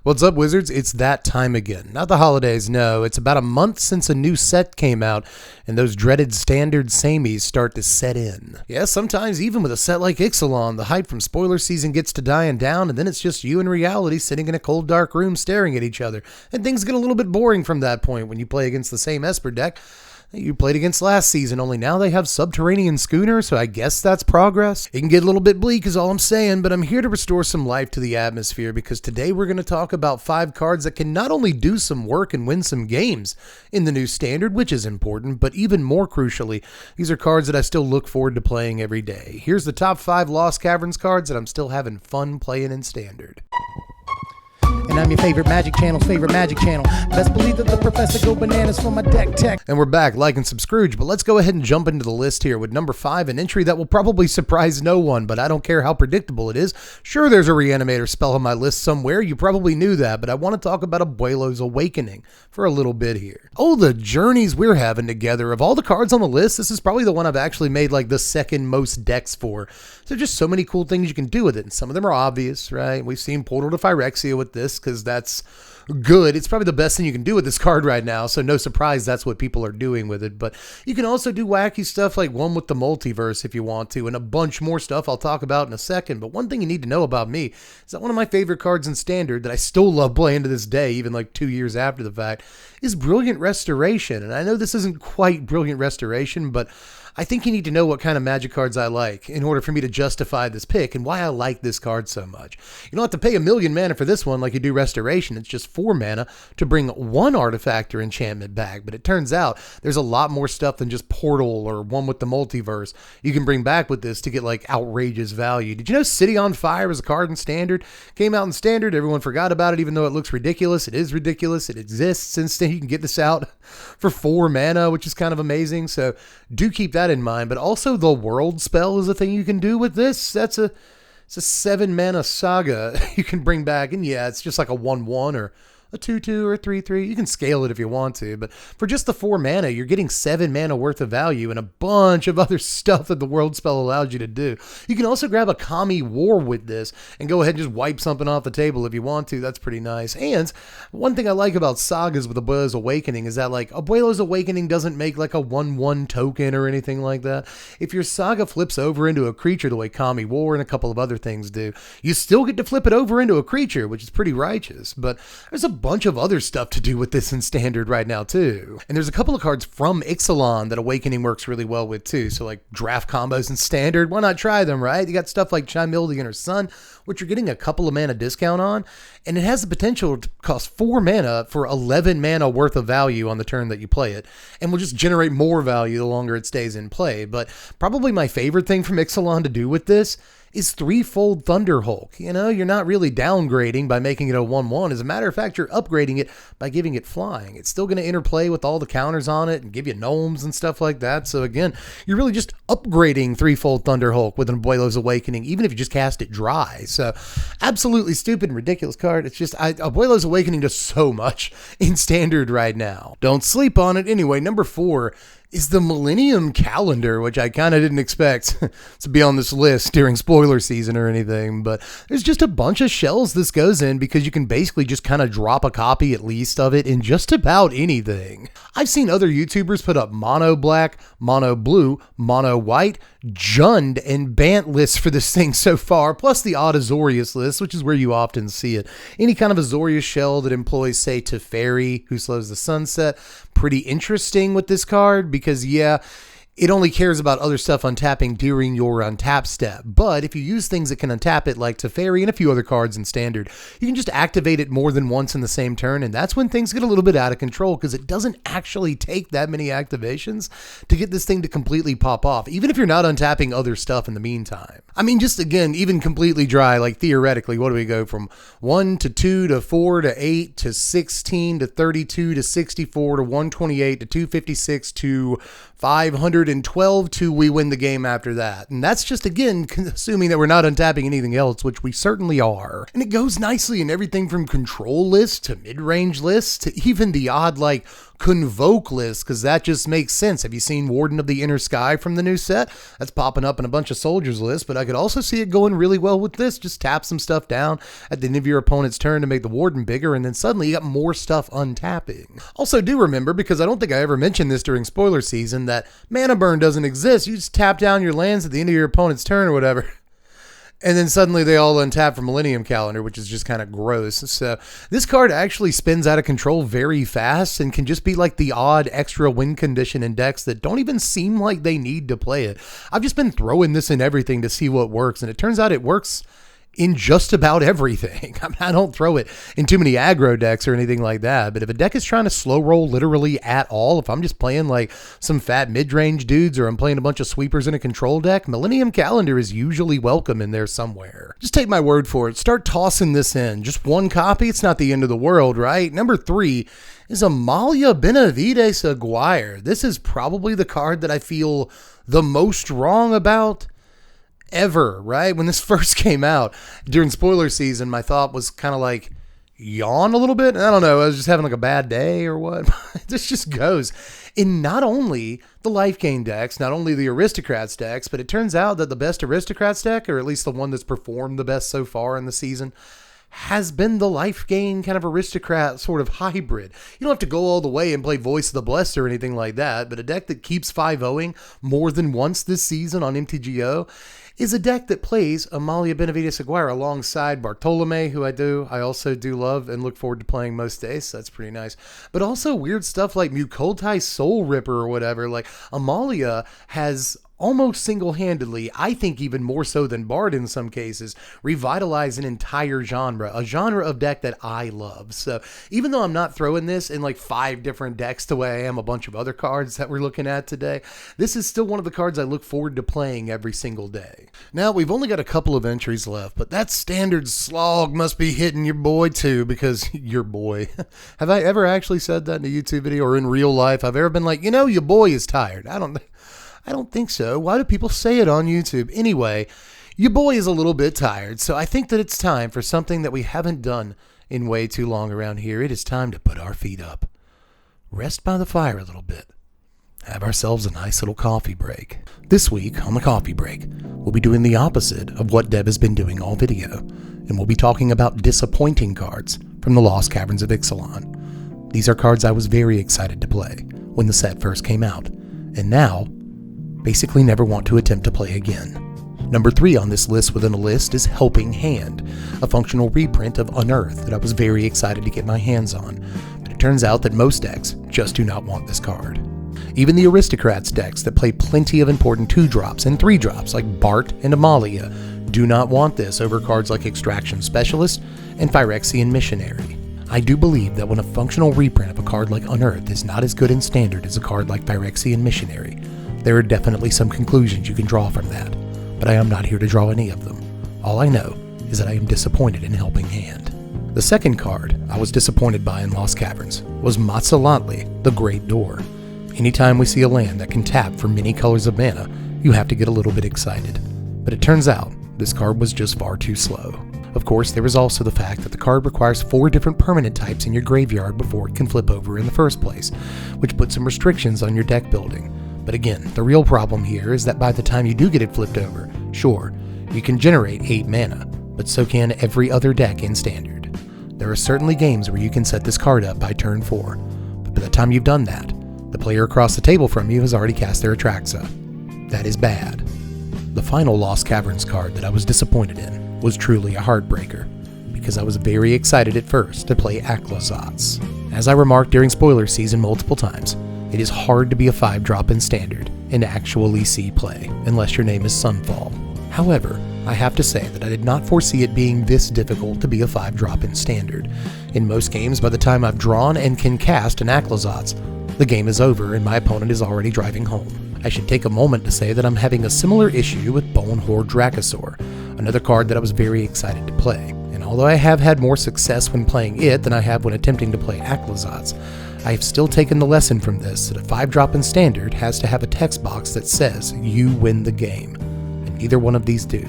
What's up, Wizards? It's that time again. Not the holidays, no. It's about a month since a new set came out, and those dreaded standard samies start to set in. Yeah, sometimes even with a set like Ixalan, the hype from spoiler season gets to dying down, and then it's just you and reality sitting in a cold, dark room staring at each other. And things get a little bit boring from that point when you play against the same Esper deck you played against last season, only now they have Subterranean Schooner, so I guess that's progress. It can get a little bit bleak is all I'm saying, but I'm here to restore some life to the atmosphere because today we're going to talk about 5 cards that can not only do some work and win some games in the new standard, which is important, but even more crucially, these are cards that I still look forward to playing every day. Here's the top 5 Lost Caverns cards that I'm still having fun playing in standard. And I'm your favorite Magic Channel's favorite Magic Channel. Best believe that the professor go bananas for my deck tech. And we're back, liking some Scrooge, but let's go ahead and jump into the list here with number 5, an entry that will probably surprise no one, but I don't care how predictable it is. Sure, there's a Reanimator spell on my list somewhere. You probably knew that, but I want to talk about Abuelo's Awakening for a little bit here. Oh, the journeys we're having together. Of all the cards on the list, this is probably the one I've actually made like the second most decks for. So just so many cool things you can do with it, and some of them are obvious, right? We've seen Portal to Phyrexia with this, because that's good. It's probably the best thing you can do with this card right now, so no surprise that's what people are doing with it. But you can also do wacky stuff like one with the multiverse if you want to, and a bunch more stuff I'll talk about in a second. But one thing you need to know about me is that one of my favorite cards in Standard that I still love playing to this day, even like 2 years after the fact, is Brilliant Restoration. And I know this isn't quite Brilliant Restoration, but I think you need to know what kind of Magic cards I like in order for me to justify this pick and why I like this card so much. You don't have to pay 1,000,000 mana for this one like you do Restoration. It's just 4 mana to bring 1 artifact or enchantment back. But it turns out there's a lot more stuff than just Portal or one with the multiverse you can bring back with this to get like outrageous value. Did you know City on Fire was a card in Standard? Came out in Standard. Everyone forgot about it even though it looks ridiculous. It is ridiculous. It exists. Instead, you can get this out for 4 mana, which is kind of amazing. So do keep that in mind, but also the World spell is a thing you can do with this. It's a 7 mana saga you can bring back, and yeah, it's just like a 1/1 or a 2/2 or a 3/3. You can scale it if you want to, but for just the 4 mana, you're getting 7 mana worth of value and a bunch of other stuff that the World spell allows you to do. You can also grab a Kami War with this and go ahead and just wipe something off the table if you want to. That's pretty nice. And one thing I like about sagas with Abuelo's Awakening is that like Abuelo's Awakening doesn't make like a 1/1 token or anything like that. If your saga flips over into a creature the way Kami War and a couple of other things do, you still get to flip it over into a creature, which is pretty righteous. But there's a bunch of other stuff to do with this in Standard right now too. And there's a couple of cards from Ixalan that Awakening works really well with too. So like draft combos in Standard, why not try them, right? You got stuff like Chimil the Inner Sun, which you're getting a couple of mana discount on, and it has the potential to cost 4 mana for 11 mana worth of value on the turn that you play it, and will just generate more value the longer it stays in play. But probably my favorite thing from Ixalan to do with this is Threefold Thunder Hulk. You know, you're not really downgrading by making it a 1/1. As a matter of fact, you're upgrading it by giving it flying. It's still going to interplay with all the counters on it and give you gnomes and stuff like that. So again, you're really just upgrading Threefold Thunder Hulk with an Abuelo's Awakening, even if you just cast it dry. So absolutely stupid and ridiculous card. It's just, Abuelo's Awakening does so much in Standard right now. Don't sleep on it. Anyway, number 4 is the Millennium calendar, which I kind of didn't expect to be on this list during spoiler season or anything, but there's just a bunch of shells this goes in because you can basically just kind of drop a copy at least of it in just about anything. I've seen other YouTubers put up mono black, mono blue, mono white, Jund, and Bant lists for this thing so far, plus the odd Azorius list, which is where you often see it. Any kind of Azorius shell that employs, say, Teferi, who slows the sunset, pretty interesting with this card because, yeah, it only cares about other stuff untapping during your untap step. But if you use things that can untap it like Teferi and a few other cards in Standard, you can just activate it more than once in the same turn. And that's when things get a little bit out of control because it doesn't actually take that many activations to get this thing to completely pop off, even if you're not untapping other stuff in the meantime. I mean, just again, even completely dry, like theoretically, what do we go from 1 to 2 to 4 to 8 to 16 to 32 to 64 to 128 to 256 to 512 to we win the game after that. And that's just, again, assuming that we're not untapping anything else, which we certainly are. And it goes nicely in everything from control lists to mid-range lists to even the odd, like, Convoke list, because that just makes sense. Have you seen Warden of the Inner Sky from the new set? That's popping up in a bunch of soldiers lists, but I could also see it going really well with this. Just tap some stuff down at the end of your opponent's turn to make the Warden bigger, and then suddenly you got more stuff untapping. Also, do remember, because I don't think I ever mentioned this during spoiler season, that mana burn doesn't exist. You just tap down your lands at the end of your opponent's turn or whatever. And then suddenly they all untap from Millennium Calendar, which is just kind of gross. So this card actually spins out of control very fast and can just be like the odd extra win condition in decks that don't even seem like they need to play it. I've just been throwing this in everything to see what works, and it turns out it works in just about everything. I mean, I don't throw it in too many aggro decks or anything like that, but if a deck is trying to slow roll literally at all, if I'm just playing like some fat mid-range dudes or I'm playing a bunch of sweepers in a control deck, Millennium Calendar is usually welcome in there somewhere. Just take my word for it. Start tossing this in. Just one copy, it's not the end of the world, right? Number 3 is Amalia, benavides, aguirre. This is probably the card that I feel the most wrong about ever, right? When this first came out during spoiler season, my thought was kind of like yawn a little bit. I don't know. I was just having like a bad day or what. This just goes in not only the life gain decks, not only the aristocrats decks, but it turns out that the best aristocrats deck, or at least the one that's performed the best so far in the season, has been the life gain kind of aristocrat sort of hybrid. You don't have to go all the way and play Voice of the Blessed or anything like that, but a deck that keeps 5-0ing more than once this season on MTGO is a deck that plays Amalia, benavides, aguirre alongside Bartolome, who I also do love and look forward to playing most days, so that's pretty nice. But also weird stuff like Mukotai Soul Ripper or whatever. Like, Amalia has almost single-handedly, I think even more so than Bard in some cases, revitalize an entire genre, a genre of deck that I love. So even though I'm not throwing this in like 5 different decks the way I am a bunch of other cards that we're looking at today, this is still one of the cards I look forward to playing every single day. Now, we've only got a couple of entries left, but that standard slog must be hitting your boy too, because your boy. Have I ever actually said that in a YouTube video or in real life? I've ever been like, you know, your boy is tired. I don't think so. Why do people say it on YouTube? Anyway, your boy is a little bit tired, so I think that it's time for something that we haven't done in way too long around here. It is time to put our feet up, rest by the fire a little bit, have ourselves a nice little coffee break. This week on the coffee break, we'll be doing the opposite of what Deb has been doing all video, and we'll be talking about disappointing cards from the Lost Caverns of Ixalan. These are cards I was very excited to play when the set first came out, and now basically never want to attempt to play again. Number 3 on this list within a list is Helping Hand, a functional reprint of Unearth that I was very excited to get my hands on, but it turns out that most decks just do not want this card. Even the aristocrats decks that play plenty of important 2-drops and 3-drops like Bart and Amalia do not want this over cards like Extraction Specialist and Phyrexian Missionary. I do believe that when a functional reprint of a card like Unearth is not as good in Standard as a card like Phyrexian Missionary, there are definitely some conclusions you can draw from that, but I am not here to draw any of them. All I know is that I am disappointed in Helping Hand. The second card I was disappointed by in Lost Caverns was Matsalantli, the Great Door. Anytime we see a land that can tap for many colors of mana, you have to get a little bit excited. But it turns out this card was just far too slow. Of course, there is also the fact that the card requires 4 different permanent types in your graveyard before it can flip over in the first place, which puts some restrictions on your deck building. But again, the real problem here is that by the time you do get it flipped over, sure, you can generate 8 mana, but so can every other deck in Standard. There are certainly games where you can set this card up by turn 4, but by the time you've done that, the player across the table from you has already cast their Atraxa. That is bad. The final Lost Caverns card that I was disappointed in was truly a heartbreaker, because I was very excited at first to play Aklazats. As I remarked during spoiler season multiple times, it is hard to be a 5-drop in Standard and actually see play, unless your name is Sunfall. However, I have to say that I did not foresee it being this difficult to be a 5-drop in Standard. In most games, by the time I've drawn and can cast an Aklazats, the game is over and my opponent is already driving home. I should take a moment to say that I'm having a similar issue with Bone Horde Dracosaur, another card that I was very excited to play. And although I have had more success when playing it than I have when attempting to play Aklazats, I have still taken the lesson from this that a 5-drop in Standard has to have a text box that says, "You win the game," and neither one of these do.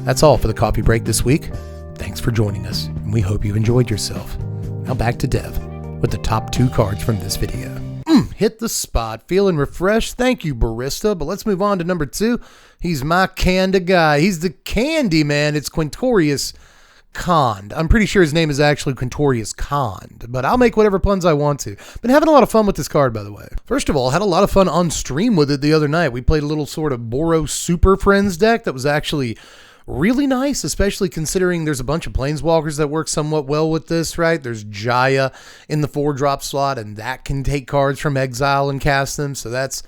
That's all for the coffee break this week. Thanks for joining us, and we hope you enjoyed yourself. Now back to Dev with the top 2 cards from this video. Hit the spot, feeling refreshed. Thank you, Barista. But let's move on to number 2. He's my kinda guy. He's the candy man. It's Quintorius Cond. I'm pretty sure his name is actually Quintorius Cond, but I'll make whatever puns I want to. Been having a lot of fun with this card, by the way. First of all, had a lot of fun on stream with it the other night. We played a little sort of Boros Super Friends deck that was actually really nice, especially considering there's a bunch of planeswalkers that work somewhat well with this, right? There's Jaya in the 4-drop slot, and that can take cards from exile and cast them, so that's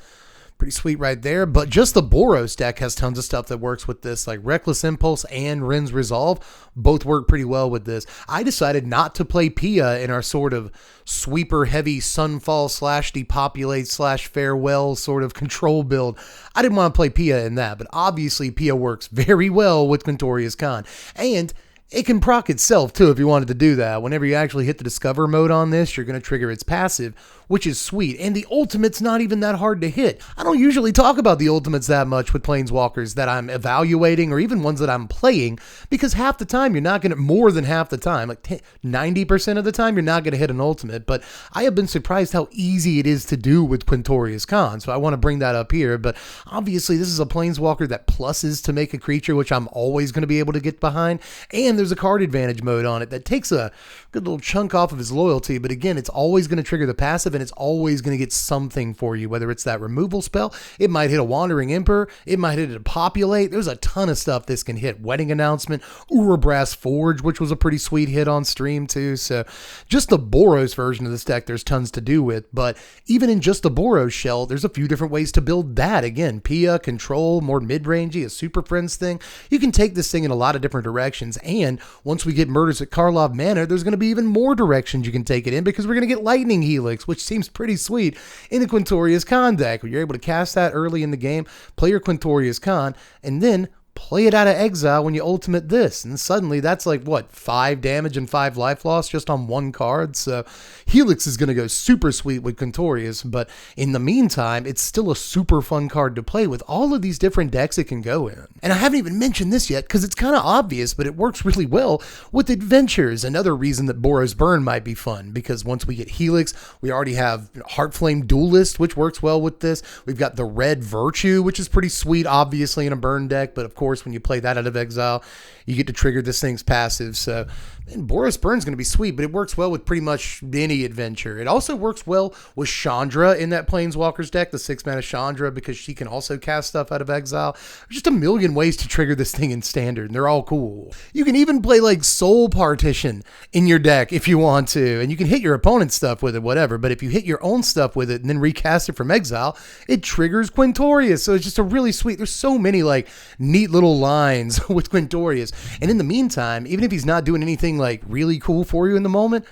pretty sweet right there. But just the Boros deck has tons of stuff that works with this, like Reckless Impulse and Rin's Resolve. Both work pretty well with this. I decided not to play Pia in our sort of sweeper heavy Sunfall / depopulate / farewell sort of control build. I didn't want to play Pia in that, but obviously Pia works very well with Quintorius Cond. And it can proc itself too if you wanted to do that. Whenever you actually hit the Discover mode on this, you're going to trigger its passive, which is sweet. And the ultimate's not even that hard to hit. I don't usually talk about the ultimates that much with planeswalkers that I'm evaluating or even ones that I'm playing, because half the time you're not going to, more than half the time, like 90% of the time, you're not going to hit an ultimate. But I have been surprised how easy it is to do with Quintorius Cond, so I want to bring that up here. But obviously this is a planeswalker that pluses to make a creature, which I'm always going to be able to get behind. And there's a card advantage mode on it that takes a good little chunk off of his loyalty, but again, it's always going to trigger the passive, and it's always going to get something for you, whether it's that removal spell, it might hit a Wandering Emperor, it might hit a Populate. There's a ton of stuff this can hit. Wedding Announcement, Urabrass Forge, which was a pretty sweet hit on stream too. So just the Boros version of this deck, there's tons to do with, but even in just the Boros shell, there's a few different ways to build that. Again, Pia, Control, more mid-rangey, a Super Friends thing. You can take this thing in a lot of different directions, and once we get Murders at Karlov Manor, there's going to be even more directions you can take it in, because we're going to get Lightning Helix, which seems pretty sweet in a Quintorius Cond deck, where you're able to cast that early in the game, play your Quintorius Cond, and then play it out of exile when you ultimate this, and suddenly that's like, what, 5 damage and 5 life loss just on 1 card? So Helix is going to go super sweet with Quintorius, but in the meantime, it's still a super fun card to play with all of these different decks it can go in. And I haven't even mentioned this yet because it's kind of obvious, but it works really well with Adventures. Another reason that Boros Burn might be fun, because once we get Helix, we already have Heartflame Duelist, which works well with this. We've got the Red Virtue, which is pretty sweet, obviously, in a burn deck, but of course, when you play that out of exile, you get to trigger this thing's passive. So, and Boros Burn's going to be sweet, but it works well with pretty much any adventure. It also works well with Chandra in that Planeswalkers deck, the 6-mana Chandra, because she can also cast stuff out of exile. There's just a million ways to trigger this thing in Standard, and they're all cool. You can even play like Soul Partition in your deck if you want to, and you can hit your opponent's stuff with it, whatever, but if you hit your own stuff with it and then recast it from exile, it triggers Quintorius. So it's just a really sweet, there's so many like neat little lines with Quintorius. And in the meantime, even if he's not doing anything like really cool for you in the moment,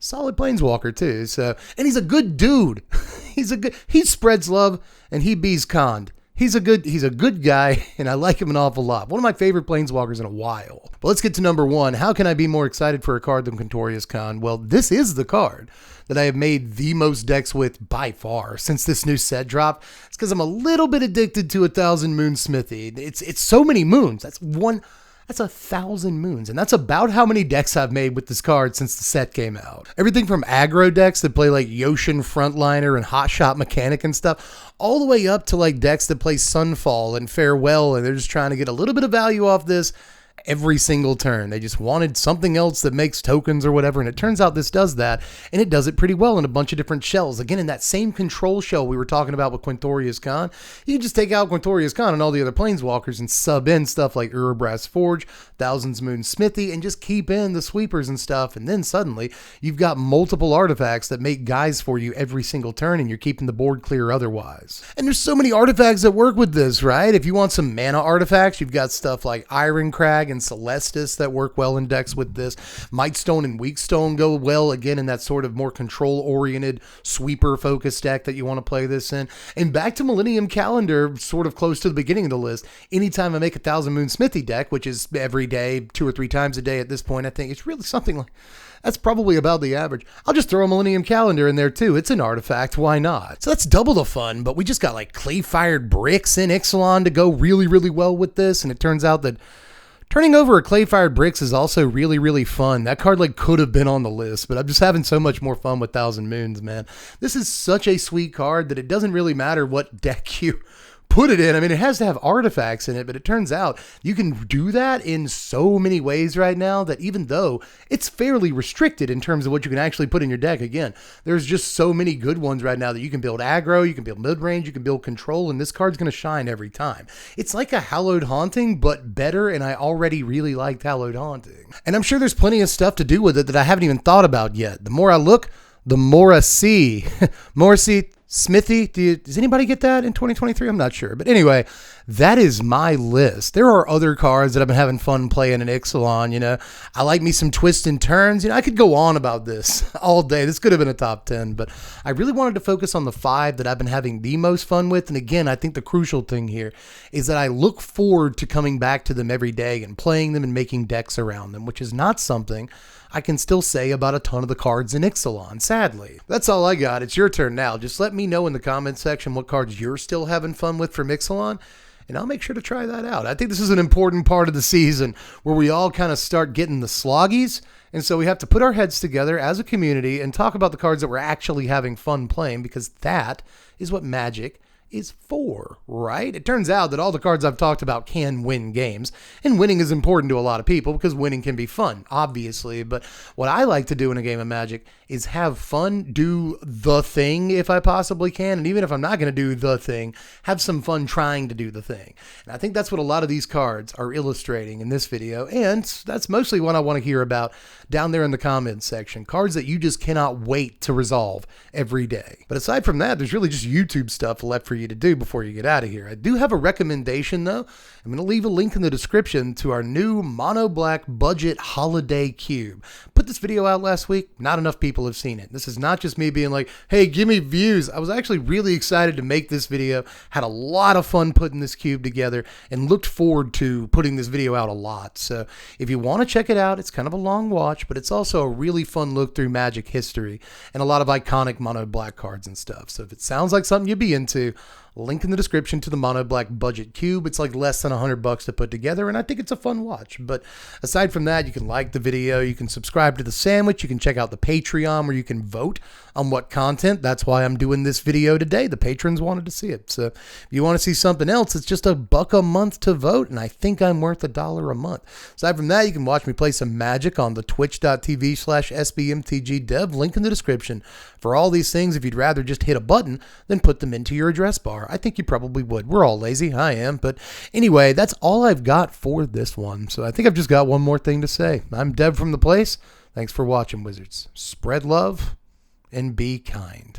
solid planeswalker too. So, and he's a good dude. He spreads love and he bees Cond. He's a good guy, and I like him an awful lot. One of my favorite planeswalkers in a while. But let's get to number 1. How can I be more excited for a card than Quintorius Cond? Well, this is the card that I have made the most decks with by far since this new set dropped. It's because I'm a little bit addicted to 1,000 Moon Smithy. It's so many moons. That's 1,000 moons, and that's about how many decks I've made with this card since the set came out. Everything from aggro decks that play like Yoshin Frontliner and Hotshot Mechanic and stuff, all the way up to like decks that play Sunfall and Farewell, and they're just trying to get a little bit of value off this every single turn. They just wanted something else that makes tokens or whatever, and it turns out this does that, and it does it pretty well in a bunch of different shells. Again, in that same control shell we were talking about with Quintorius Cond, you can just take out Quintorius Cond and all the other planeswalkers and sub in stuff like Urabrass Forge, Thousands Moon Smithy, and just keep in the sweepers and stuff, and then suddenly you've got multiple artifacts that make guys for you every single turn, and you're keeping the board clear otherwise. And there's so many artifacts that work with this, right? If you want some mana artifacts, you've got stuff like Iron Crag and Celestis that work well in decks with this. Mightstone and Weakstone go well, again, in that sort of more control-oriented, sweeper-focused deck that you want to play this in. And back to Millennium Calendar, sort of close to the beginning of the list, anytime I make a 1,000 Moon Smithy deck, which is every day, 2 or 3 times a day at this point, I think it's really something like, that's probably about the average. I'll just throw a Millennium Calendar in there too. It's an artifact, why not? So that's double the fun, but we just got like clay-fired bricks in Ixalan to go really, really well with this, and it turns out that Turning over a clay-fired bricks is also really, really fun. That card like could have been on the list, but I'm just having so much more fun with Thousand Moons, man. This is such a sweet card that it doesn't really matter what deck you put it in. I mean, it has to have artifacts in it, but it turns out you can do that in so many ways right now that even though it's fairly restricted in terms of what you can actually put in your deck, again, there's just so many good ones right now that you can build aggro, you can build mid-range, you can build control, and this card's going to shine every time. It's like a Hallowed Haunting, but better, and I already really liked Hallowed Haunting. And I'm sure there's plenty of stuff to do with it that I haven't even thought about yet. The more I look, the more I see. Smithy, does anybody get that in 2023? I'm not sure. But anyway, that is my list. There are other cards that I've been having fun playing in Ixalan. You know, I like me some twists and turns. You know, I could go on about this all day. This could have been a top 10, but I really wanted to focus on the 5 that I've been having the most fun with. And again, I think the crucial thing here is that I look forward to coming back to them every day and playing them and making decks around them, which is not something I can still say about a ton of the cards in Ixalan, sadly. That's all I got. It's your turn now. Just let me know in the comments section what cards you're still having fun with from Ixalan, and I'll make sure to try that out. I think this is an important part of the season where we all kind of start getting the sloggies, and so we have to put our heads together as a community and talk about the cards that we're actually having fun playing, because that is what Magic is for, right? It turns out that all the cards I've talked about can win games, and winning is important to a lot of people because winning can be fun, obviously, but what I like to do in a game of Magic is have fun, do the thing if I possibly can, and even if I'm not going to do the thing, have some fun trying to do the thing. And I think that's what a lot of these cards are illustrating in this video, and that's mostly what I want to hear about down there in the comments section. Cards that you just cannot wait to resolve every day. But aside from that, there's really just YouTube stuff left for you to do before you get out of here. I do have a recommendation though. I'm going to leave a link in the description to our new mono black budget holiday cube. Put this video out last week. Not enough people have seen it. This is not just me being like, hey, give me views. I was actually really excited to make this video. Had a lot of fun putting this cube together and looked forward to putting this video out a lot. So if you want to check it out, it's kind of a long watch, but it's also a really fun look through Magic history and a lot of iconic mono black cards and stuff. So if it sounds like something you'd be into, link in the description to the mono black budget cube. It's like less than $100 to put together, and I think it's a fun watch. But aside from that, you can like the video, you can subscribe to the sandwich, you can check out the Patreon where you can vote on what content. That's why I'm doing this video today. The patrons wanted to see it. So if you want to see something else, it's just $1 a month to vote, and I think I'm worth $1 a month. Aside from that, you can watch me play some Magic on the twitch.tv/sbmtgdev. Link in the description for all these things if you'd rather just hit a button than put them into your address bar. I think you probably would. We're all lazy. I am. But anyway, that's all I've got for this one. So I think I've just got one more thing to say. I'm Dev from The Place. Thanks for watching, Wizards. Spread love and be kind.